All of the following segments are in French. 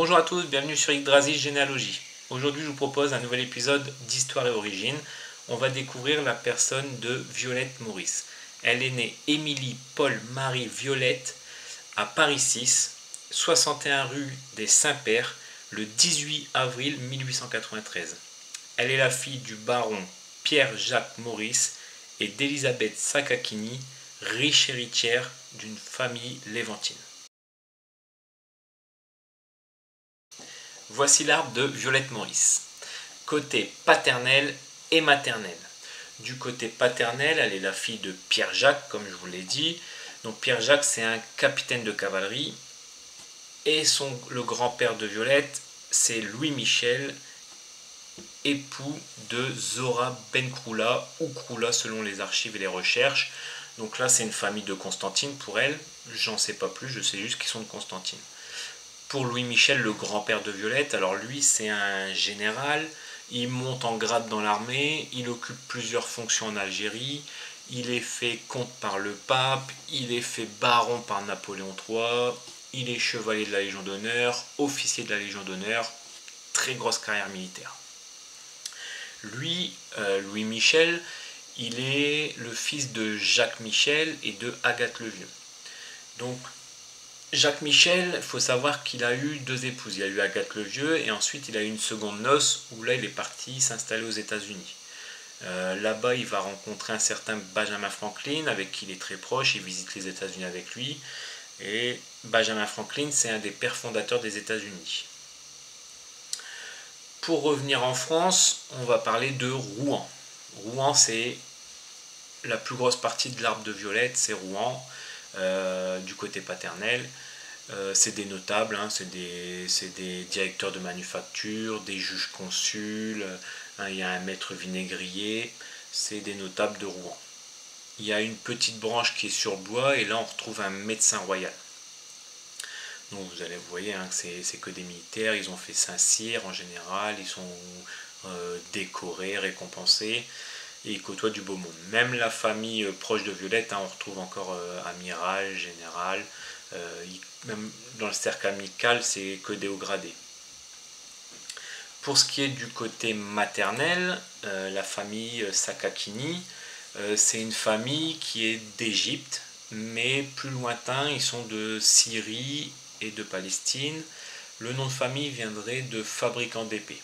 Bonjour à tous, bienvenue sur Yggdrasil Généalogie. Aujourd'hui je vous propose un nouvel épisode d'Histoire et Origine. On va découvrir la personne de Violette Maurice. Elle est née Émilie Paul Marie Violette à Paris 6, 61 rue des Saints-Pères, le 18 avril 1893. Elle est la fille du baron Pierre-Jacques Maurice et d'Elisabeth Sakakini, riche héritière d'une famille léventine. Voici l'arbre de Violette Maurice. Côté paternel et maternel. Du côté paternel, elle est la fille de Pierre-Jacques, comme je vous l'ai dit. Donc Pierre-Jacques, c'est un capitaine de cavalerie. Et le grand-père de Violette, c'est Louis-Michel, époux de Zora Ben Croula, ou Croula selon les archives et les recherches. Donc là, c'est une famille de Constantine pour elle. J'en sais pas plus, je sais juste qu'ils sont de Constantine. Pour Louis-Michel, le grand-père de Violette, alors lui c'est un général, il monte en grade dans l'armée, il occupe plusieurs fonctions en Algérie, il est fait comte par le pape, il est fait baron par Napoléon III, il est chevalier de la Légion d'honneur, officier de la Légion d'honneur, très grosse carrière militaire. Lui, Louis-Michel, il est le fils de Jacques Michel et de Agathe le Vieux. Donc Jacques Michel, il faut savoir qu'il a eu deux épouses. Il a eu Agathe le Vieux et ensuite il a eu une seconde noce où là il est parti s'installer aux États-Unis. Là-bas il va rencontrer un certain Benjamin Franklin avec qui il est très proche, il visite les États-Unis avec lui. Et Benjamin Franklin c'est un des pères fondateurs des États-Unis. Pour revenir en France, on va parler de Rouen. Rouen c'est la plus grosse partie de l'arbre de Violette, c'est Rouen. Du côté paternel, c'est des notables, hein, c'est des directeurs de manufacture, des juges consuls, hein, il y a un maître vinaigrier, c'est des notables de Rouen. Il y a une petite branche qui est sur Blois et là on retrouve un médecin royal. Donc vous voyez hein, que c'est que des militaires, ils ont fait Saint-Cyr en général, ils sont décorés, récompensés. Et ils côtoient du beau monde. Même la famille proche de Violette, hein, on retrouve encore amiral, général, même dans le cercle amical, c'est que des hauts gradés. Pour ce qui est du côté maternel, la famille Sakakini, c'est une famille qui est d'Égypte, mais plus lointain, ils sont de Syrie et de Palestine. Le nom de famille viendrait de fabricant d'épées.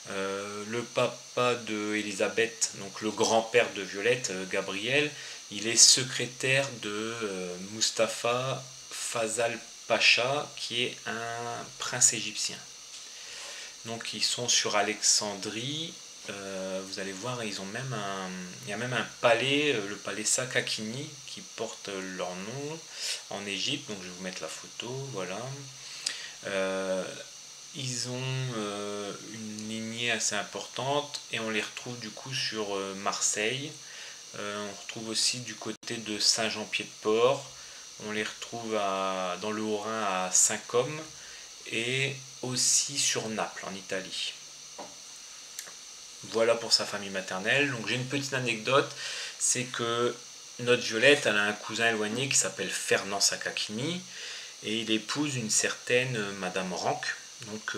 Le papa de Elisabeth, donc le grand-père de Violette, Gabriel, il est secrétaire de Mustapha Fazal Pacha, qui est un prince égyptien. Donc ils sont sur Alexandrie. Vous allez voir, il y a même un palais, le palais Sakakini, qui porte leur nom en Égypte. Donc je vais vous mettre la photo, voilà. Ils ont une lignée assez importante et on les retrouve du coup sur Marseille. On retrouve aussi du côté de Saint-Jean-Pied-de-Port. On les retrouve dans le Haut-Rhin à Saint-Côme et aussi sur Naples en Italie. Voilà pour sa famille maternelle. Donc j'ai une petite anecdote, c'est que notre Violette, elle a un cousin éloigné qui s'appelle Fernand Sakakini et il épouse une certaine Madame Ranc. Donc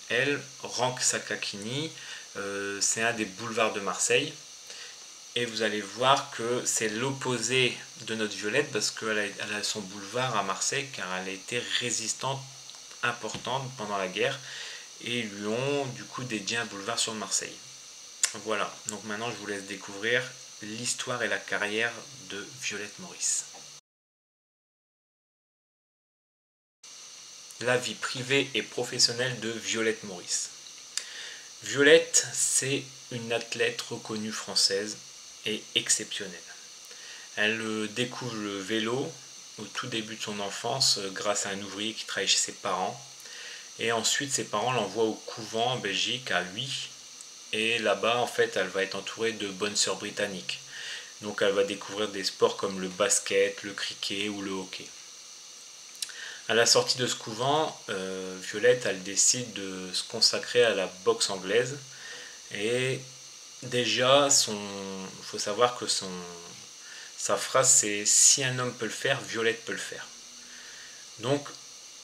elle, Ranc Sakakini, c'est un des boulevards de Marseille. Et vous allez voir que c'est l'opposé de notre Violette parce qu'elle a son boulevard à Marseille car elle a été résistante importante pendant la guerre et ils lui ont du coup dédié un boulevard sur Marseille. Voilà, donc maintenant je vous laisse découvrir l'histoire et la carrière de Violette Maurice. La vie privée et professionnelle de Violette Maurice. Violette, c'est une athlète reconnue française et exceptionnelle. Elle découvre le vélo au tout début de son enfance grâce à un ouvrier qui travaille chez ses parents. Et ensuite, ses parents l'envoient au couvent en Belgique, à Huy. Et là-bas, en fait, elle va être entourée de bonnes sœurs britanniques. Donc elle va découvrir des sports comme le basket, le cricket ou le hockey. À la sortie de ce couvent, Violette elle décide de se consacrer à la boxe anglaise. Et déjà, il faut savoir que sa phrase c'est « Si un homme peut le faire, Violette peut le faire ». Donc,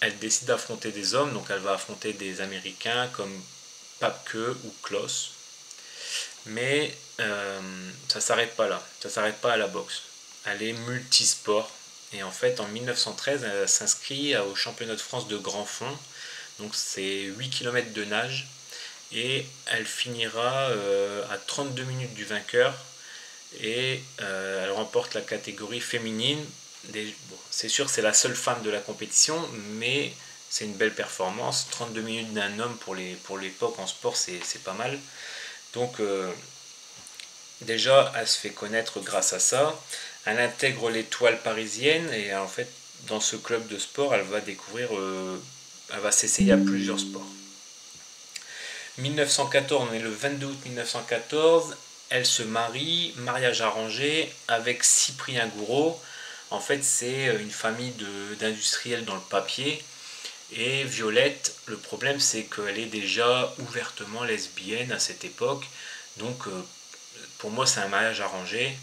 elle décide d'affronter des hommes, donc elle va affronter des Américains comme Papke ou Klaus. Mais ça s'arrête pas là, ça s'arrête pas à la boxe. Elle est multisport. Et en fait, en 1913, elle s'inscrit au championnat de France de grand fond. Donc c'est 8 km de nage. Et elle finira à 32 minutes du vainqueur. Et elle remporte la catégorie féminine. Bon, c'est sûr, c'est la seule femme de la compétition, mais c'est une belle performance. 32 minutes d'un homme pour l'époque en sport, c'est pas mal. Donc déjà, elle se fait connaître grâce à ça. Elle intègre l'étoile parisienne et en fait, dans ce club de sport, elle va découvrir, elle va s'essayer à plusieurs sports. 1914, on est le 22 août 1914, elle se marie, mariage arrangé avec Cyprien Gouraud. En fait, c'est une famille d'industriels dans le papier. Et Violette, le problème, c'est qu'elle est déjà ouvertement lesbienne à cette époque. Donc, pour moi, c'est un mariage arrangé.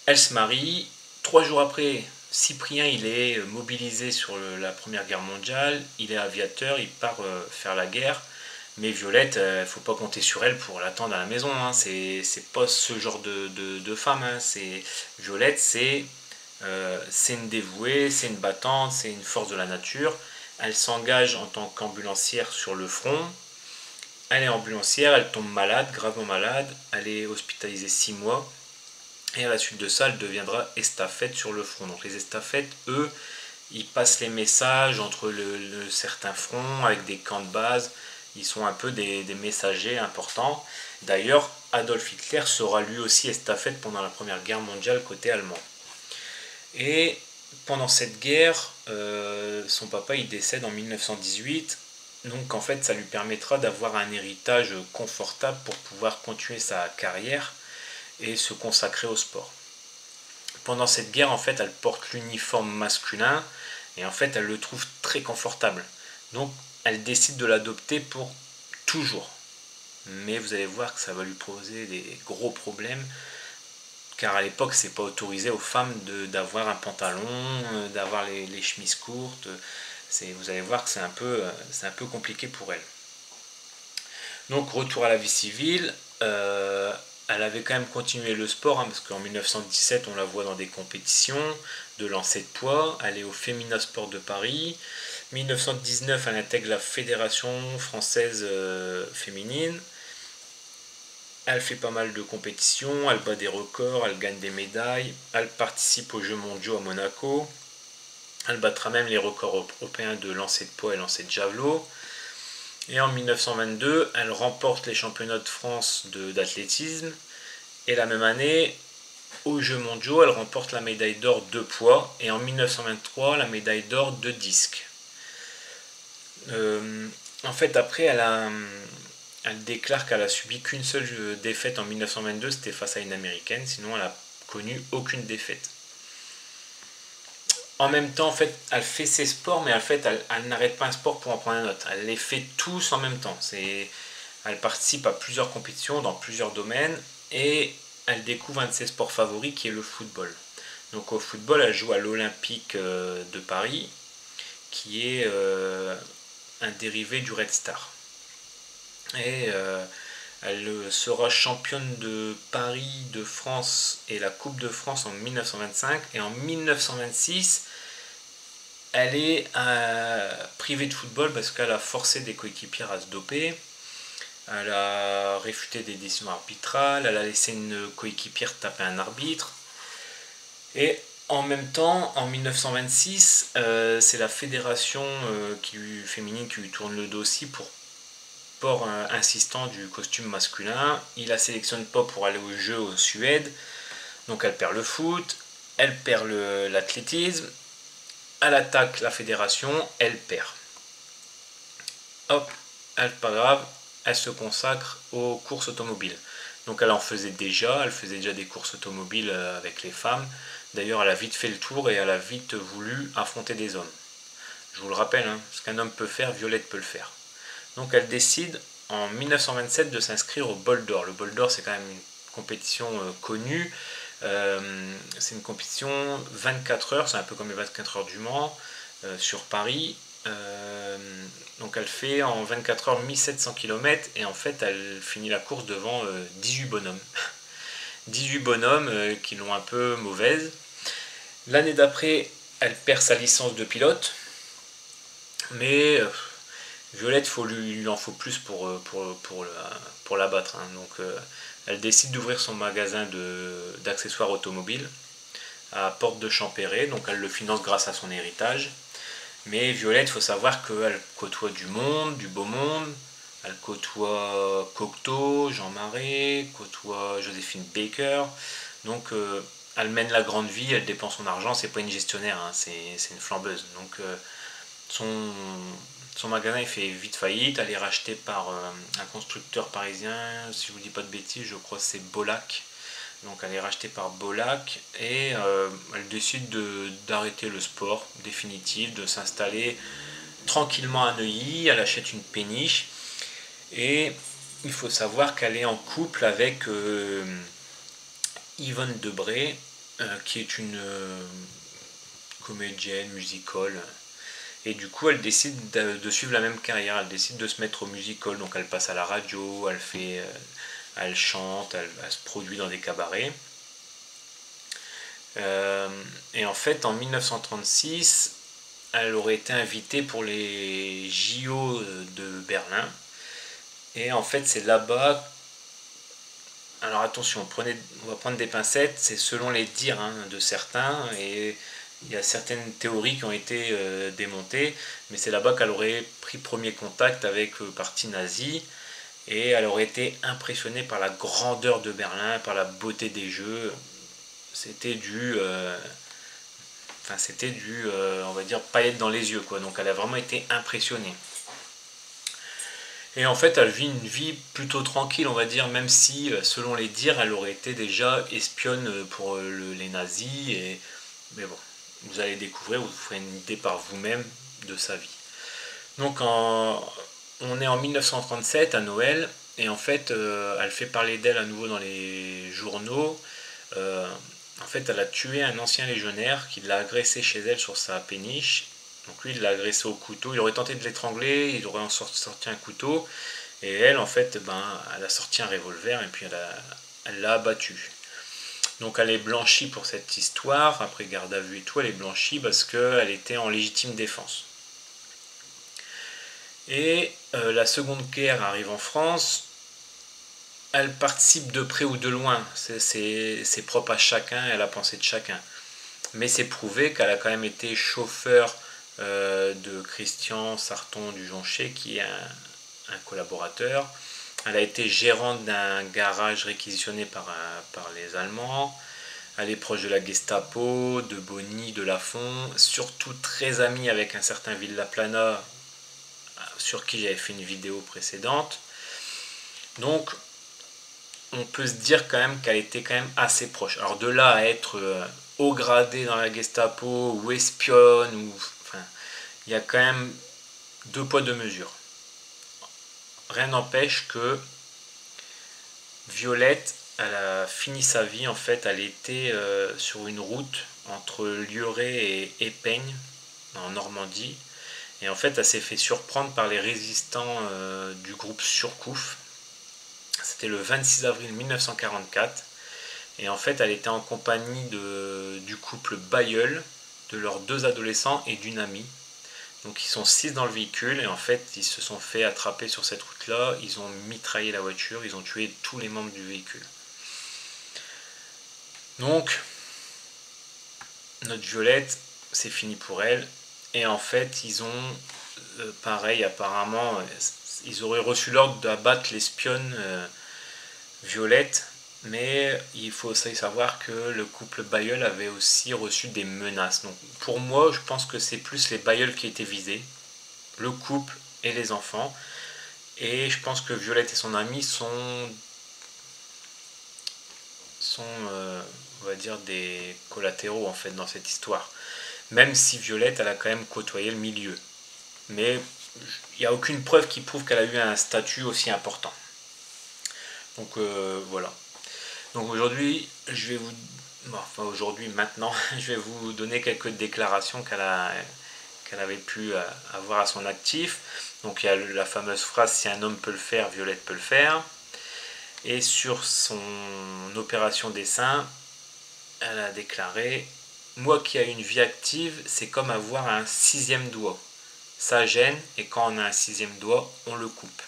Elle se marie. 3 jours après, Cyprien, il est mobilisé sur la Première Guerre mondiale. Il est aviateur, il part faire la guerre. Mais Violette, il ne faut pas compter sur elle pour l'attendre à la maison. Hein. C'est pas ce genre de femme. Hein. Violette, c'est une dévouée, c'est une battante, c'est une force de la nature. Elle s'engage en tant qu'ambulancière sur le front. Elle est ambulancière, elle tombe malade, gravement malade. Elle est hospitalisée 6 mois. Et à la suite de ça, elle deviendra estafette sur le front. Donc les estafettes, eux, ils passent les messages entre certains fronts avec des camps de base. Ils sont un peu des messagers importants. D'ailleurs, Adolf Hitler sera lui aussi estafette pendant la Première Guerre mondiale côté allemand. Et pendant cette guerre, son papa il décède en 1918. Donc en fait, ça lui permettra d'avoir un héritage confortable pour pouvoir continuer sa carrière et se consacrer au sport. Pendant cette guerre, en fait, elle porte l'uniforme masculin et en fait, elle le trouve très confortable. Donc, elle décide de l'adopter pour toujours. Mais vous allez voir que ça va lui poser des gros problèmes, car à l'époque, c'est pas autorisé aux femmes d'avoir un pantalon, d'avoir les chemises courtes. Vous allez voir que c'est un peu compliqué pour elle. Donc, retour à la vie civile. Elle avait quand même continué le sport, hein, parce qu'en 1917, on la voit dans des compétitions de lancer de poids. Elle est au Femina Sport de Paris. 1919, elle intègre la Fédération française féminine. Elle fait pas mal de compétitions, elle bat des records, elle gagne des médailles. Elle participe aux Jeux mondiaux à Monaco. Elle battra même les records européens de lancer de poids et lancer de javelot. Et en 1922, elle remporte les championnats de France d'athlétisme. Et la même année, aux Jeux mondiaux, elle remporte la médaille d'or de poids. Et en 1923, la médaille d'or de disque. En fait, après, elle déclare qu'elle a subi qu'une seule défaite en 1922, c'était face à une américaine. Sinon, elle n'a connu aucune défaite. En même temps, en fait, elle fait ses sports, mais en fait, elle n'arrête pas un sport pour en prendre un autre. Elle les fait tous en même temps. Elle participe à plusieurs compétitions dans plusieurs domaines et elle découvre un de ses sports favoris qui est le football. Donc au football, elle joue à l'Olympique de Paris, qui est un dérivé du Red Star. Et elle sera championne de Paris, de France et la Coupe de France en 1925. Et en 1926, elle est privée de football parce qu'elle a forcé des coéquipières à se doper. Elle a réfuté des décisions arbitrales. Elle a laissé une coéquipière taper un arbitre. Et en même temps, en 1926, c'est la fédération féminine qui lui tourne le dos aussi pour port insistant du costume masculin. Il la sélectionne pas pour aller aux Jeux en Suède. Donc elle perd le foot, elle perd l'athlétisme, elle attaque la fédération, elle perd. Hop, elle pas grave, elle se consacre aux courses automobiles. Donc elle faisait déjà des courses automobiles avec les femmes. D'ailleurs, elle a vite fait le tour et elle a vite voulu affronter des hommes. Je vous le rappelle, hein, ce qu'un homme peut faire, Violette peut le faire. Donc elle décide en 1927 de s'inscrire au Bol d'Or. Le Bol d'Or, c'est quand même une compétition connue. C'est une compétition 24 heures, c'est un peu comme les 24 heures du Mans sur Paris. Donc elle fait en 24 heures 1700 km et en fait elle finit la course devant 18 bonhommes. 18 bonhommes qui l'ont un peu mauvaise. L'année d'après, elle perd sa licence de pilote. Mais Violette, il lui en faut plus pour la battre. Hein. Donc elle décide d'ouvrir son magasin d'accessoires automobiles à Porte de Champéret. Donc elle le finance grâce à son héritage. Mais Violette, il faut savoir qu'elle côtoie du monde, du beau monde. Elle côtoie Cocteau, Jean Marais, côtoie Joséphine Baker. Donc elle mène la grande vie, elle dépense son argent, c'est pas une gestionnaire, hein, c'est une flambeuse. Donc son magasin il fait vite faillite, elle est rachetée par un constructeur parisien, si je vous dis pas de bêtises, je crois que c'est Bolac. Donc elle est rachetée par Bolac et elle décide d'arrêter le sport définitif, de s'installer tranquillement à Neuilly, elle achète une péniche et il faut savoir qu'elle est en couple avec Yvonne Debré, qui est une comédienne, musical. Et du coup, elle décide de suivre la même carrière. Elle décide de se mettre au musical. Donc, elle passe à la radio, elle chante, elle se produit dans des cabarets. Et en fait, en 1936, elle aurait été invitée pour les JO de Berlin. Et en fait, c'est là-bas. Alors attention, on va prendre des pincettes, c'est selon les dires hein, de certains, et il y a certaines théories qui ont été démontées, mais c'est là-bas qu'elle aurait pris premier contact avec le parti nazi, et elle aurait été impressionnée par la grandeur de Berlin, par la beauté des jeux. C'était on va dire, paillettes dans les yeux, quoi. Donc elle a vraiment été impressionnée. Et en fait, elle vit une vie plutôt tranquille, on va dire, même si, selon les dires, elle aurait été déjà espionne pour les nazis. Mais bon, vous allez découvrir, vous ferez une idée par vous-même de sa vie. Donc, on est en 1937 à Noël, et en fait, elle fait parler d'elle à nouveau dans les journaux. En fait, elle a tué un ancien légionnaire qui l'a agressé chez elle sur sa péniche. Donc lui, il l'a agressé au couteau. Il aurait tenté de l'étrangler, il aurait sorti un couteau. Et elle, en fait, elle a sorti un revolver et puis elle l'a abattu. Donc elle est blanchie pour cette histoire. Après garde à vue et tout, elle est blanchie parce qu'elle était en légitime défense. Et la Seconde Guerre arrive en France. Elle participe de près ou de loin. C'est propre à chacun et à la pensée de chacun. Mais c'est prouvé qu'elle a quand même été chauffeur de Christian Sarton du Joncher, qui est un collaborateur. Elle a été gérante d'un garage réquisitionné par les Allemands. Elle est proche de la Gestapo, de Bonny, de Lafont, surtout très amie avec un certain Villaplana, sur qui j'avais fait une vidéo précédente. Donc, on peut se dire quand même qu'elle était quand même assez proche. Alors de là à être haut gradé dans la Gestapo ou espionne, il y a quand même deux poids deux mesures. Rien n'empêche que Violette, elle a fini sa vie en fait, elle était sur une route entre Lieuret et Épeigne en Normandie, et en fait elle s'est fait surprendre par les résistants du groupe Surcouf. C'était le 26 avril 1944, et en fait elle était en compagnie du couple Bailleul, de leurs deux adolescents et d'une amie. Donc ils sont 6 dans le véhicule et en fait ils se sont fait attraper sur cette route là, ils ont mitraillé la voiture, ils ont tué tous les membres du véhicule. Donc notre Violette, c'est fini pour elle, et en fait ils ont pareil apparemment, ils auraient reçu l'ordre d'abattre l'espionne Violette, mais il faut aussi savoir que le couple Bailleul avait aussi reçu des menaces. Donc pour moi, je pense que c'est plus les Bailleul qui étaient visés, le couple et les enfants. Et je pense que Violette et son ami sont on va dire, des collatéraux en fait dans cette histoire. Même si Violette, elle a quand même côtoyé le milieu. Mais il n'y a aucune preuve qui prouve qu'elle a eu un statut aussi important. Donc voilà. Donc aujourd'hui, maintenant, je vais vous donner quelques déclarations qu'elle qu'elle avait pu avoir à son actif. Donc il y a la fameuse phrase « Si un homme peut le faire, Violette peut le faire ». Et sur son opération des seins, elle a déclaré « Moi qui ai une vie active, c'est comme avoir un 6e doigt. Ça gêne et quand on a un 6e doigt, on le coupe. »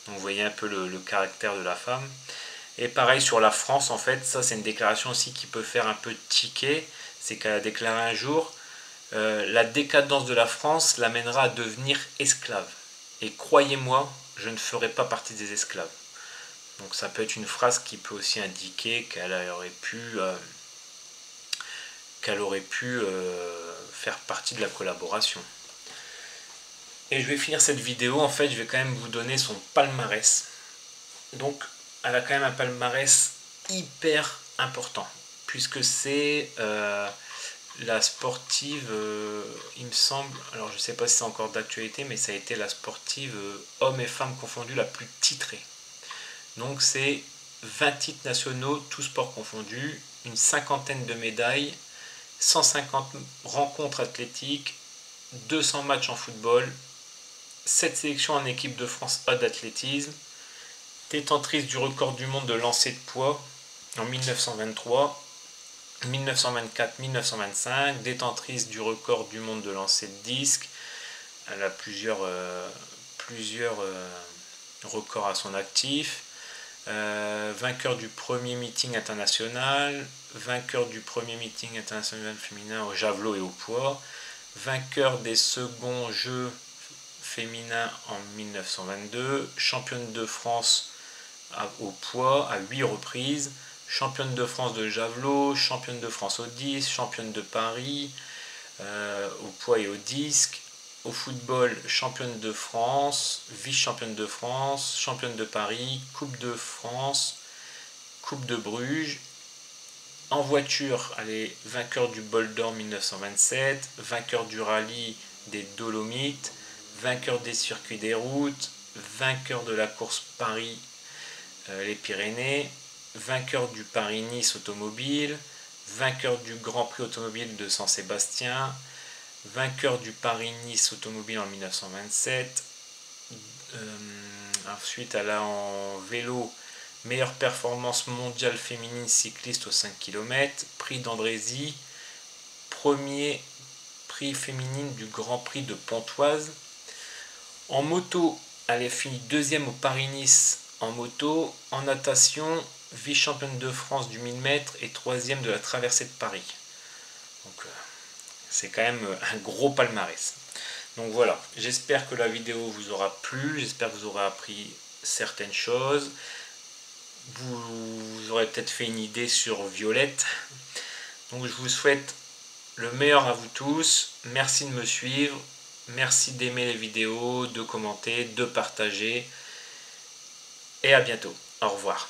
Donc vous voyez un peu le caractère de la femme. Et pareil sur la France, en fait, ça c'est une déclaration aussi qui peut faire un peu tiquer. C'est qu'elle a déclaré un jour la décadence de la France l'amènera à devenir esclave. Et croyez-moi, je ne ferai pas partie des esclaves. Donc ça peut être une phrase qui peut aussi indiquer qu'elle aurait pu faire partie de la collaboration. Et je vais finir cette vidéo, en fait, je vais quand même vous donner son palmarès. Donc, elle a quand même un palmarès hyper important, puisque c'est la sportive, il me semble, alors je ne sais pas si c'est encore d'actualité, mais ça a été la sportive hommes et femmes confondus la plus titrée. Donc c'est 20 titres nationaux, tous sports confondus, une 50aine de médailles, 150 rencontres athlétiques, 200 matchs en football, 7 sélections en équipe de France A d'athlétisme, détentrice du record du monde de lancer de poids en 1923, 1924-1925, détentrice du record du monde de lancer de disque. Elle a plusieurs records à son actif. Vainqueur du premier meeting international, vainqueur du premier meeting international féminin au javelot et au poids, vainqueur des seconds Jeux féminins en 1922, championne de France au poids à 8 reprises, championne de France de javelot, championne de France au disque, championne de Paris au poids et au disque, au football, championne de France, vice-championne de France, championne de Paris, Coupe de France, Coupe de Bruges. En voiture, elle est vainqueur du Bol d'Or 1927, vainqueur du rallye des Dolomites, vainqueur des circuits des routes, vainqueur de la course Paris les Pyrénées, vainqueur du Paris-Nice automobile, vainqueur du Grand Prix automobile de Saint-Sébastien, vainqueur du Paris-Nice automobile en 1927. Ensuite, elle a en vélo meilleure performance mondiale féminine cycliste aux 5 km, prix d'Andrézy, premier prix féminine du Grand Prix de Pontoise. En moto, elle est finie 2e au Paris-Nice en moto. En natation, vice-championne de France du 1000 mètres et 3e de la traversée de Paris. Donc c'est quand même un gros palmarès. Donc voilà, j'espère que la vidéo vous aura plu, j'espère que vous aurez appris certaines choses. Vous aurez peut-être fait une idée sur Violette. Donc je vous souhaite le meilleur à vous tous. Merci de me suivre. Merci d'aimer les vidéos, de commenter, de partager. Et à bientôt. Au revoir.